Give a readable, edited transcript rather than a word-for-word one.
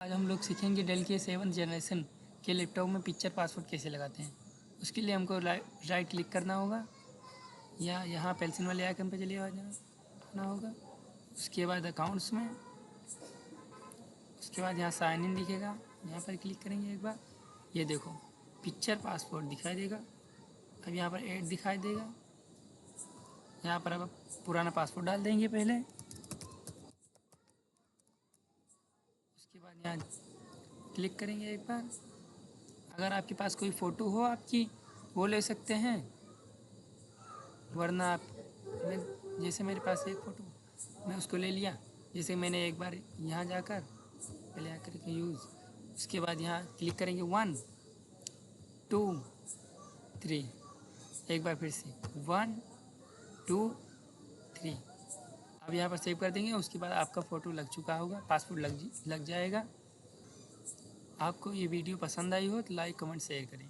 आज हम लोग सीखेंगे डेल के 7th जनरेशन के लैपटॉप में पिक्चर पासवर्ड कैसे लगाते हैं। उसके लिए हमको राइट क्लिक करना होगा या यहाँ पेंसिल वाले आइकन पर चलिए आना होगा। उसके बाद अकाउंट्स में, उसके बाद यहाँ साइन इन दिखेगा, यहाँ पर क्लिक करेंगे एक बार। ये देखो पिक्चर पासवर्ड दिखाई देगा। अब यहाँ पर ऐड दिखाई देगा। यहाँ पर अब पुराना पासवर्ड डाल देंगे पहले। उसके बाद यहाँ क्लिक करेंगे एक बार। अगर आपके पास कोई फ़ोटो हो आपकी, वो ले सकते हैं, वरना आप जैसे मेरे पास एक फ़ोटो, मैं उसको ले लिया। जैसे मैंने एक बार यहाँ जाकर पहले आकर के यूज़, उसके बाद यहाँ क्लिक करेंगे 1 2 3, एक बार फिर से 1 2 3। अब यहाँ पर सेव कर देंगे। उसके बाद आपका फ़ोटो लग चुका होगा, पासवर्ड लग जाएगा। आपको ये वीडियो पसंद आई हो तो लाइक कमेंट शेयर करें।